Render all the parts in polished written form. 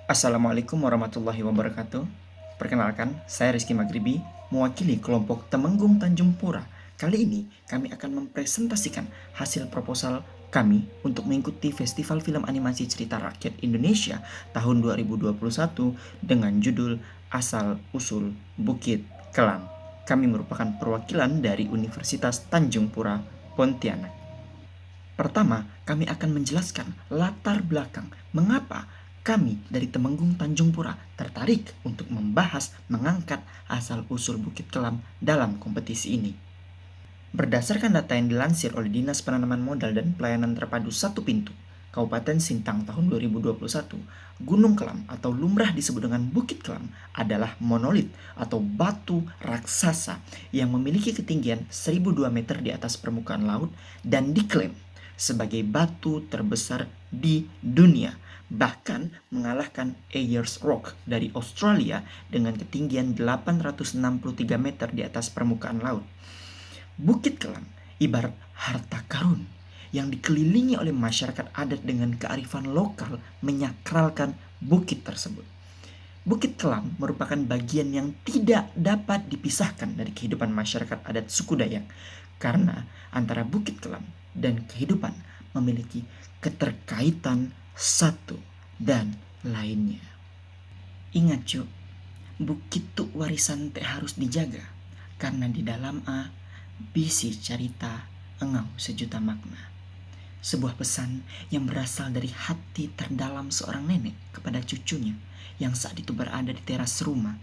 Assalamualaikum warahmatullahi wabarakatuh. Perkenalkan, saya Rizky Maghribi, mewakili kelompok Temenggung Tanjung Pura. Kali ini kami akan mempresentasikan hasil proposal kami untuk mengikuti Festival Film Animasi Cerita Rakyat Indonesia tahun 2021 dengan judul Asal Usul Bukit Kelam. Kami merupakan perwakilan dari Universitas Tanjung Pura, Pontianak. Pertama, kami akan menjelaskan latar belakang mengapa kami dari Temenggung Tanjung Pura tertarik untuk membahas mengangkat asal-usul Bukit Kelam dalam kompetisi ini. Berdasarkan data yang dilansir oleh Dinas Penanaman Modal dan Pelayanan Terpadu Satu Pintu, Kabupaten Sintang tahun 2021, Gunung Kelam atau lumrah disebut dengan Bukit Kelam adalah monolit atau batu raksasa yang memiliki ketinggian 1002 meter di atas permukaan laut dan diklaim sebagai batu terbesar di dunia, bahkan mengalahkan Ayers Rock dari Australia dengan ketinggian 863 meter di atas permukaan laut. Bukit Kelam ibarat harta karun yang dikelilingi oleh masyarakat adat dengan kearifan lokal menyakralkan bukit tersebut. Bukit Kelam merupakan bagian yang tidak dapat dipisahkan dari kehidupan masyarakat adat suku Dayak karena antara Bukit Kelam dan kehidupan memiliki keterkaitan satu dan lainnya. Ingat cuk, bukit tuh warisan teh harus dijaga karena di dalam bisi cerita engau sejuta makna. Sebuah pesan yang berasal dari hati terdalam seorang nenek kepada cucunya yang saat itu berada di teras rumah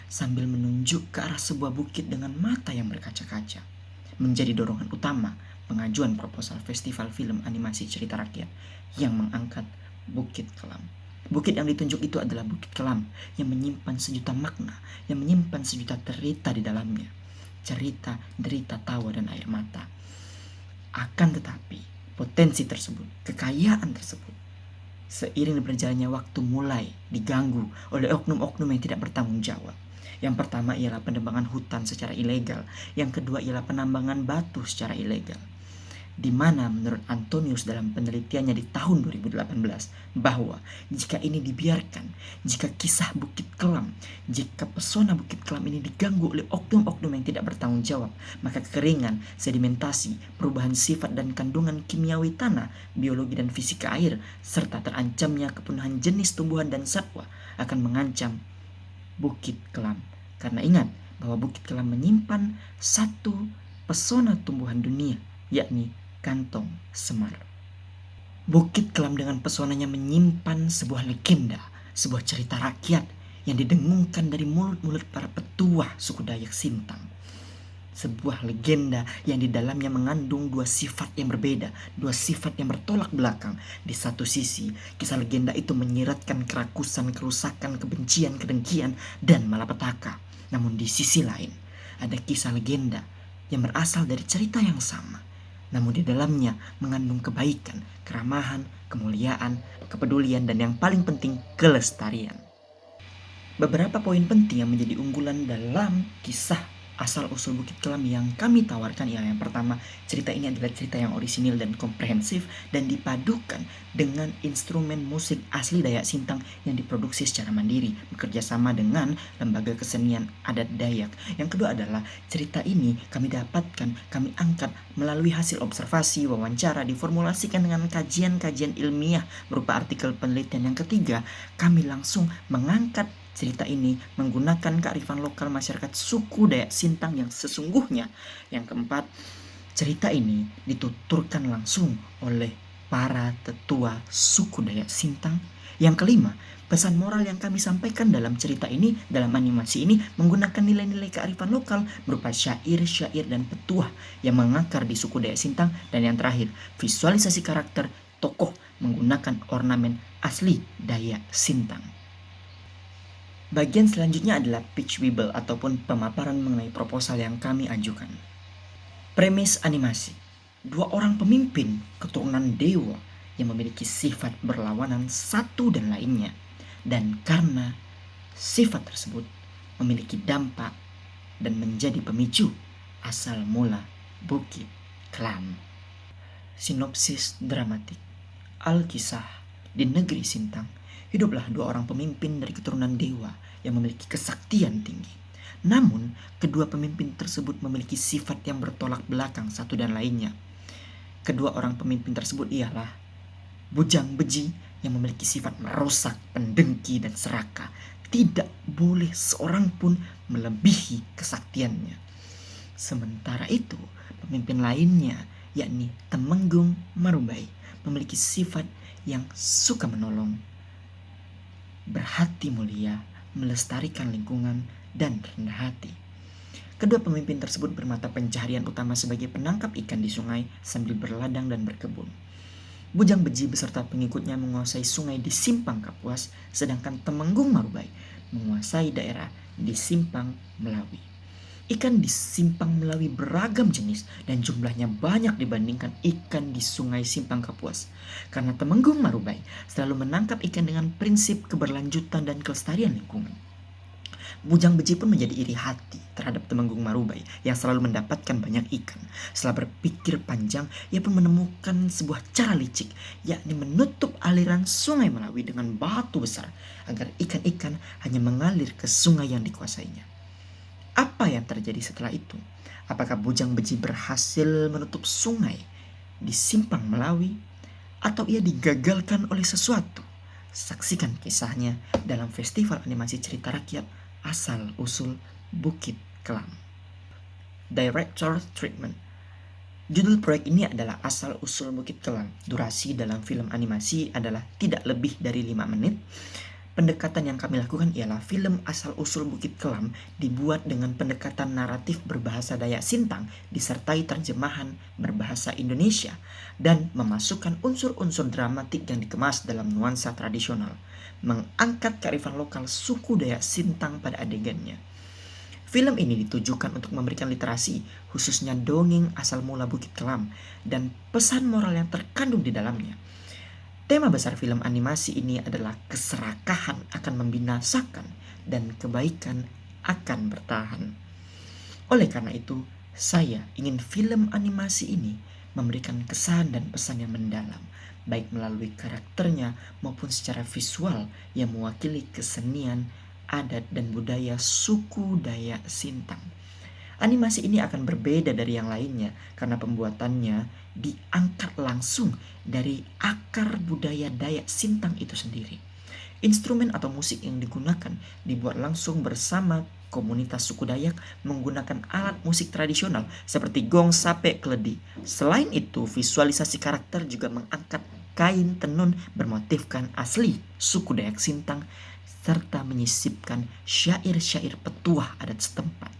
sambil menunjuk ke arah sebuah bukit dengan mata yang berkaca-kaca. Menjadi dorongan utama pengajuan proposal Festival Film Animasi Cerita Rakyat yang mengangkat Bukit Kelam. Bukit yang ditunjuk itu adalah Bukit Kelam yang menyimpan sejuta makna, yang menyimpan sejuta cerita di dalamnya. Cerita, derita, tawa, dan air mata. Akan tetapi, potensi tersebut, kekayaan tersebut, seiring berjalannya waktu mulai diganggu oleh oknum-oknum yang tidak bertanggung jawab. Yang pertama ialah penebangan hutan secara ilegal. Yang kedua ialah penambangan batu secara ilegal. Di mana menurut Antonius dalam penelitiannya di tahun 2018 bahwa jika ini dibiarkan, jika kisah Bukit Kelam, jika pesona Bukit Kelam ini diganggu oleh oknum-oknum yang tidak bertanggung jawab, maka kekeringan, sedimentasi, perubahan sifat dan kandungan kimiawi tanah, biologi dan fisika air, serta terancamnya kepunahan jenis tumbuhan dan satwa akan mengancam Bukit Kelam. Karena ingat bahwa Bukit Kelam menyimpan satu pesona tumbuhan dunia, yakni kantong semar. Bukit Kelam dengan pesonanya menyimpan sebuah legenda, sebuah cerita rakyat yang didengungkan dari mulut-mulut para petuah suku Dayak Sintang. Sebuah legenda yang di dalamnya mengandung dua sifat yang berbeda, dua sifat yang bertolak belakang. Di satu sisi, kisah legenda itu menyiratkan kerakusan, kerusakan, kebencian, kedengkian, dan malapetaka. Namun di sisi lain, ada kisah legenda yang berasal dari cerita yang sama, namun di dalamnya mengandung kebaikan, keramahan, kemuliaan, kepedulian, dan yang paling penting, kelestarian. Beberapa poin penting yang menjadi unggulan dalam kisah asal-usul Bukit Kelam yang kami tawarkan ialah yang pertama, cerita ini adalah cerita yang orisinil dan komprehensif dan dipadukan dengan instrumen musik asli Dayak Sintang yang diproduksi secara mandiri bekerja sama dengan lembaga kesenian adat Dayak. Yang kedua adalah cerita ini kami dapatkan, kami angkat melalui hasil observasi, wawancara, diformulasikan dengan kajian-kajian ilmiah berupa artikel penelitian. Yang ketiga, kami langsung mengangkat cerita ini menggunakan kearifan lokal masyarakat suku Dayak Sintang yang sesungguhnya. Yang keempat, cerita ini dituturkan langsung oleh para tetua suku Dayak Sintang. Yang kelima, pesan moral yang kami sampaikan dalam cerita ini, dalam animasi ini, menggunakan nilai-nilai kearifan lokal berupa syair-syair dan petuah yang mengakar di suku Dayak Sintang. Dan yang terakhir, visualisasi karakter tokoh menggunakan ornamen asli Dayak Sintang. Bagian selanjutnya adalah pitch wibble ataupun pemaparan mengenai proposal yang kami ajukan. Premis animasi. Dua orang pemimpin keturunan dewa yang memiliki sifat berlawanan satu dan lainnya. Dan karena sifat tersebut memiliki dampak dan menjadi pemicu asal mula Bukit Kelam. Sinopsis dramatik. Alkisah di negeri Sintang Hiduplah dua orang pemimpin dari keturunan dewa yang memiliki kesaktian tinggi. Namun, kedua pemimpin tersebut memiliki sifat yang bertolak belakang satu dan lainnya. Kedua orang pemimpin tersebut ialah bujang beji yang memiliki sifat merusak, pendengki, dan serakah. Tidak boleh seorang pun melebihi kesaktiannya. Sementara itu, pemimpin lainnya, yakni Temenggung Marubai, memiliki sifat yang suka menolong, berhati mulia, melestarikan lingkungan, dan rendah hati. Kedua pemimpin tersebut bermata pencaharian utama sebagai penangkap ikan di sungai sambil berladang dan berkebun. Bujang Beji beserta pengikutnya menguasai sungai di Simpang Kapuas, sedangkan Temenggung Marubai menguasai daerah di Simpang Melawi. Ikan di Simpang Melawi beragam jenis dan jumlahnya banyak dibandingkan ikan di sungai Simpang Kapuas. Karena Temenggung Marubai selalu menangkap ikan dengan prinsip keberlanjutan dan kelestarian lingkungan. Bujang Beji pun menjadi iri hati terhadap Temenggung Marubai yang selalu mendapatkan banyak ikan. Setelah berpikir panjang, ia pun menemukan sebuah cara licik, yakni menutup aliran sungai Melawi dengan batu besar agar ikan-ikan hanya mengalir ke sungai yang dikuasainya. Apa yang terjadi setelah itu? Apakah Bujang Beji berhasil menutup sungai di Simpang Melawi atau ia digagalkan oleh sesuatu? Saksikan kisahnya dalam festival animasi cerita rakyat Asal Usul Bukit Kelam. Director Treatment. Judul proyek ini adalah Asal Usul Bukit Kelam. Durasi dalam film animasi adalah tidak lebih dari 5 menit. Pendekatan yang kami lakukan ialah film Asal Usul Bukit Kelam dibuat dengan pendekatan naratif berbahasa Dayak Sintang disertai terjemahan berbahasa Indonesia dan memasukkan unsur-unsur dramatik yang dikemas dalam nuansa tradisional, mengangkat kearifan lokal suku Dayak Sintang pada adegannya. Film ini ditujukan untuk memberikan literasi, khususnya dongeng asal mula Bukit Kelam dan pesan moral yang terkandung di dalamnya. Tema besar film animasi ini adalah keserakahan akan membinasakan dan kebaikan akan bertahan. Oleh karena itu, saya ingin film animasi ini memberikan kesan dan pesan yang mendalam, baik melalui karakternya maupun secara visual yang mewakili kesenian, adat, dan budaya suku Dayak Sintang. Animasi ini akan berbeda dari yang lainnya karena pembuatannya diangkat langsung dari akar budaya Dayak Sintang itu sendiri. Instrumen atau musik yang digunakan dibuat langsung bersama komunitas suku Dayak menggunakan alat musik tradisional seperti gong, sape, keledi. Selain itu, visualisasi karakter juga mengangkat kain tenun bermotifkan asli suku Dayak Sintang serta menyisipkan syair-syair petuah adat setempat.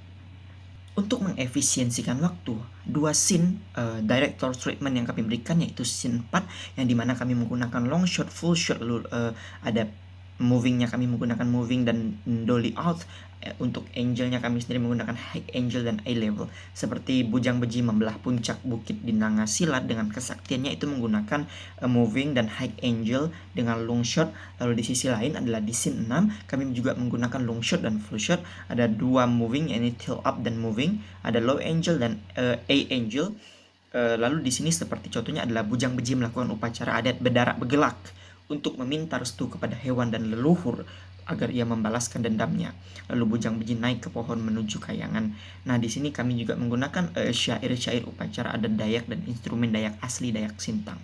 Untuk mengefisiensikan waktu, dua scene director treatment yang kami berikan yaitu scene 4 yang dimana kami menggunakan long shot, full shot, ada movingnya kami menggunakan moving dan dolly out. Untuk angelnya kami sendiri menggunakan high angel dan eye level. Seperti Bujang Beji membelah puncak bukit di Nangasilat dengan kesaktiannya itu menggunakan moving dan high angel dengan long shot. Lalu di sisi lain adalah di scene 6 kami juga menggunakan long shot dan full shot. Ada dua moving, yakni tail up dan moving. Ada low angel dan eye angel. Lalu di sini seperti contohnya adalah Bujang Beji melakukan upacara adat bedarak begelak untuk meminta restu kepada hewan dan leluhur agar ia membalaskan dendamnya. Lalu Bujang Beji naik ke pohon menuju kayangan. Nah, di sini kami juga menggunakan syair-syair upacara adat Dayak dan instrumen Dayak asli Dayak Sintang.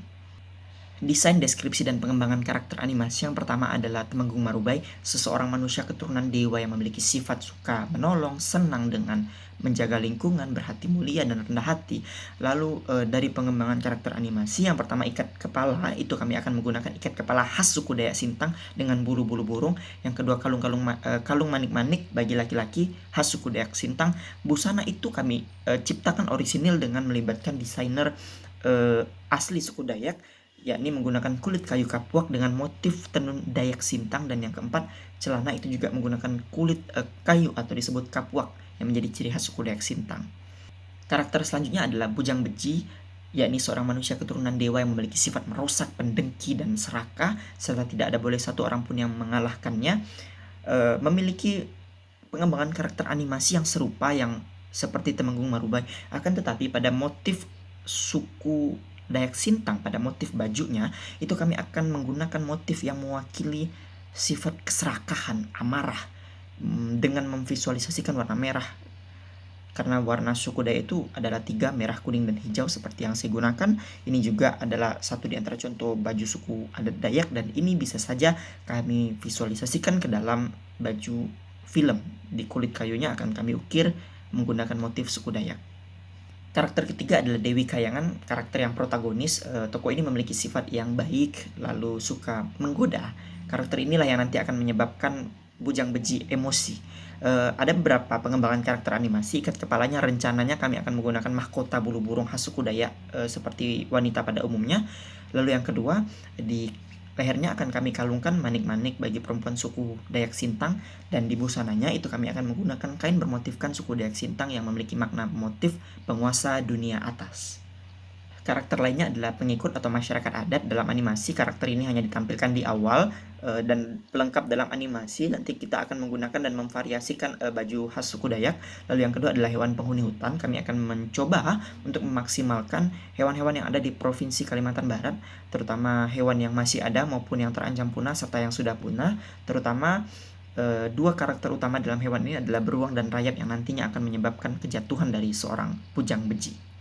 Desain, deskripsi, dan pengembangan karakter animasi yang pertama adalah Temenggung Marubai, seseorang manusia keturunan dewa yang memiliki sifat suka menolong, senang dengan menjaga lingkungan, berhati mulia, dan rendah hati. Lalu dari pengembangan karakter animasi, yang pertama ikat kepala, itu kami akan menggunakan ikat kepala khas suku Dayak Sintang dengan bulu-bulu burung. Yang kedua kalung manik-manik bagi laki-laki khas suku Dayak Sintang. Busana itu kami ciptakan orisinil dengan melibatkan desainer asli suku Dayak, yakni menggunakan kulit kayu kapuak dengan motif tenun Dayak Sintang. Dan yang keempat, celana itu juga menggunakan kulit kayu atau disebut kapuak yang menjadi ciri khas suku Dayak Sintang. Karakter selanjutnya adalah Bujang Beji, yakni seorang manusia keturunan dewa yang memiliki sifat merusak, pendengki, dan serakah serta tidak ada boleh satu orang pun yang mengalahkannya. Memiliki pengembangan karakter animasi yang serupa yang seperti Temenggung Marubai, akan tetapi pada motif suku Dayak Sintang, pada motif bajunya itu kami akan menggunakan motif yang mewakili sifat keserakahan, amarah, dengan memvisualisasikan warna merah. Karena warna suku Dayak itu adalah 3, merah, kuning, dan hijau seperti yang saya gunakan. Ini juga adalah satu di antara contoh baju suku adat Dayak, dan ini bisa saja kami visualisasikan ke dalam baju film. Di kulit kayunya akan kami ukir menggunakan motif suku Dayak. Karakter ketiga adalah Dewi Kayangan, karakter yang protagonis. Tokoh ini memiliki sifat yang baik, lalu suka menggoda. Karakter inilah yang nanti akan menyebabkan Bujang Beji emosi. Ada beberapa pengembangan karakter animasi. Ikat kepalanya rencananya kami akan menggunakan mahkota bulu burung khas suku Dayak, seperti wanita pada umumnya. Lalu yang kedua, di lehernya akan kami kalungkan manik-manik bagi perempuan suku Dayak Sintang, dan di busananya itu kami akan menggunakan kain bermotifkan suku Dayak Sintang yang memiliki makna motif penguasa dunia atas. Karakter lainnya adalah pengikut atau masyarakat adat. Dalam animasi, karakter ini hanya ditampilkan di awal, dan pelengkap dalam animasi nanti kita akan menggunakan dan memvariasikan baju khas suku Dayak. Lalu yang kedua adalah hewan penghuni hutan. Kami akan mencoba untuk memaksimalkan hewan-hewan yang ada di Provinsi Kalimantan Barat, terutama hewan yang masih ada maupun yang terancam punah serta yang sudah punah. Terutama dua karakter utama dalam hewan ini adalah beruang dan rayap yang nantinya akan menyebabkan kejatuhan dari seorang Bujang Beji.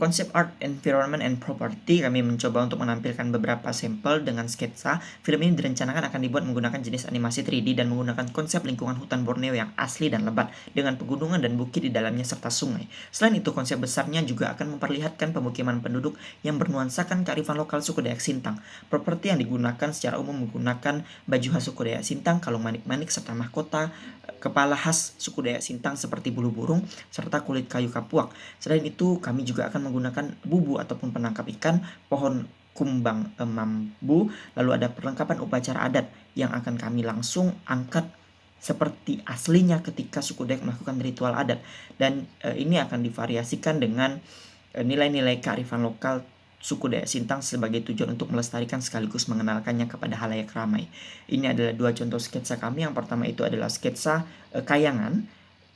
Konsep art, environment, and property, kami mencoba untuk menampilkan beberapa sampel dengan sketsa. Film ini direncanakan akan dibuat menggunakan jenis animasi 3D dan menggunakan konsep lingkungan hutan Borneo yang asli dan lebat, dengan pegunungan dan bukit di dalamnya serta sungai. Selain itu, konsep besarnya juga akan memperlihatkan pemukiman penduduk yang bernuansakan kearifan lokal suku Dayak Sintang. Properti yang digunakan secara umum menggunakan baju khas suku Dayak Sintang, kalung manik-manik, serta mahkota kepala khas suku Dayak Sintang seperti bulu burung, serta kulit kayu kapuak. Selain itu, kami juga akan menggunakan bubu ataupun penangkap ikan, pohon kumbang mambu, lalu ada perlengkapan upacara adat yang akan kami langsung angkat seperti aslinya ketika suku Dayak melakukan ritual adat. Dan ini akan divariasikan dengan nilai-nilai kearifan lokal suku Dayak Sintang sebagai tujuan untuk melestarikan sekaligus mengenalkannya kepada halayak ramai. Ini adalah dua contoh sketsa kami. Yang pertama itu adalah sketsa kayangan,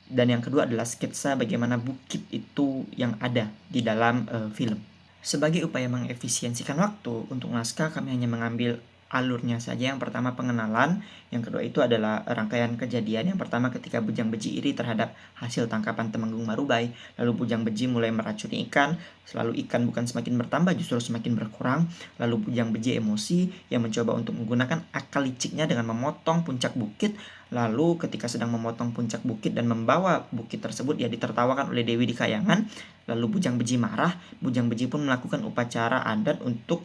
dan yang kedua adalah sketsa bagaimana bukit itu yang ada di dalam film. Sebagai upaya mengefisiensikan waktu, untuk naskah kami hanya mengambil alurnya saja. Yang pertama pengenalan, yang kedua itu adalah rangkaian kejadian. Yang pertama ketika Bujang Beji iri terhadap hasil tangkapan Temenggung Marubay, lalu Bujang Beji mulai meracuni ikan, selalu ikan bukan semakin bertambah justru semakin berkurang. Lalu Bujang Beji emosi yang mencoba untuk menggunakan akal liciknya dengan memotong puncak bukit. Lalu ketika sedang memotong puncak bukit dan membawa bukit tersebut, ia ditertawakan oleh Dewi di Kayangan. Lalu Bujang Beji marah. Bujang Beji pun melakukan upacara adat untuk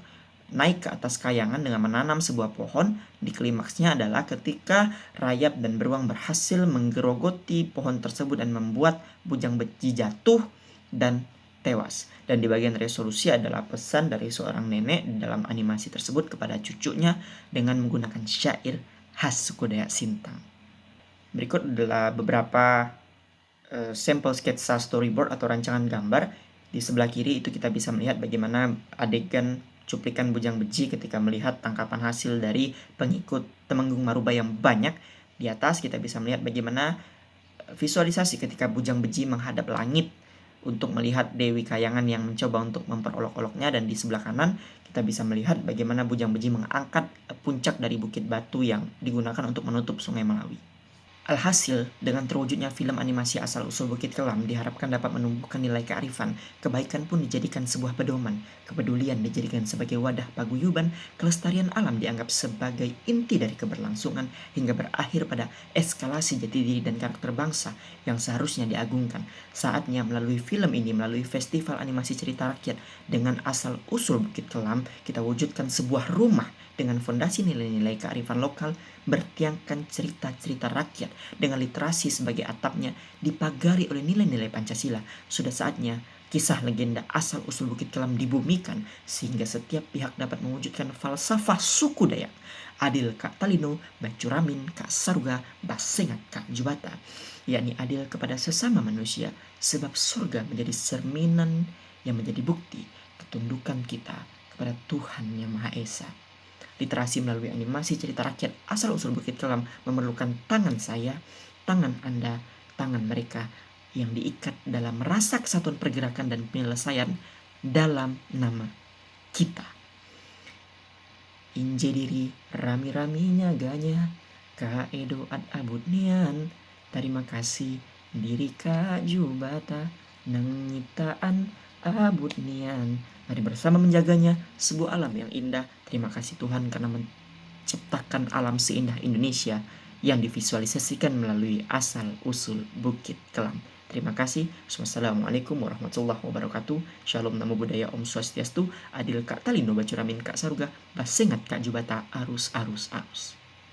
naik ke atas kayangan dengan menanam sebuah pohon. Di klimaksnya adalah ketika rayap dan beruang berhasil menggerogoti pohon tersebut dan membuat Bujang Beji jatuh dan tewas. Dan di bagian resolusi adalah pesan dari seorang nenek dalam animasi tersebut kepada cucunya dengan menggunakan syair khas suku Dayak Sintang. Berikut adalah beberapa sampel sketsa storyboard atau rancangan gambar. Di sebelah kiri itu kita bisa melihat bagaimana adegan cuplikan Bujang Beji ketika melihat tangkapan hasil dari pengikut Temenggung Marubay yang banyak. Di atas kita bisa melihat bagaimana visualisasi ketika Bujang Beji menghadap langit untuk melihat Dewi Kayangan yang mencoba untuk memperolok-oloknya. Dan di sebelah kanan kita bisa melihat bagaimana Bujang Beji mengangkat puncak dari bukit batu yang digunakan untuk menutup Sungai Malawi. Alhasil, dengan terwujudnya film animasi asal-usul Bukit Kelam diharapkan dapat menumbuhkan nilai kearifan, kebaikan pun dijadikan sebuah pedoman, kepedulian dijadikan sebagai wadah paguyuban, kelestarian alam dianggap sebagai inti dari keberlangsungan, hingga berakhir pada eskalasi jati diri dan karakter bangsa yang seharusnya diagungkan. Saatnya melalui film ini, melalui festival animasi cerita rakyat dengan asal-usul Bukit Kelam, kita wujudkan sebuah rumah dengan fondasi nilai-nilai kearifan lokal, bertiangkan cerita-cerita rakyat dengan literasi sebagai atapnya, dipagari oleh nilai-nilai Pancasila. Sudah saatnya kisah legenda asal-usul Bukit Kelam dibumikan sehingga setiap pihak dapat mewujudkan falsafah suku Dayak. Adil Kak Talino, Bacuramin, Kak Saruga, Basengat, Kak Jubata, yakni adil kepada sesama manusia, sebab surga menjadi cerminan yang menjadi bukti ketundukan kita kepada Tuhan Yang Maha Esa. Literasi melalui animasi cerita rakyat asal-usul Bukit Kelam memerlukan tangan saya, tangan Anda, tangan mereka yang diikat dalam rasa kesatuan pergerakan dan penyelesaian dalam nama kita. inje diri rami-rami nyaganya, kaedo ad abut nian. Terima kasih diri Kak Jubata nang nyiptaan abut nian. Mari bersama menjaganya sebuah alam yang indah. Terima kasih Tuhan karena menciptakan alam seindah Indonesia yang divisualisasikan melalui asal-usul Bukit Kelam. Terima kasih. Wassalamualaikum warahmatullahi wabarakatuh. Shalom namo buddhaya, Om Swastiastu, adil Kak Talindo Bacuramin Kak Saruga, basengat Kak Jubata, arus arus arus.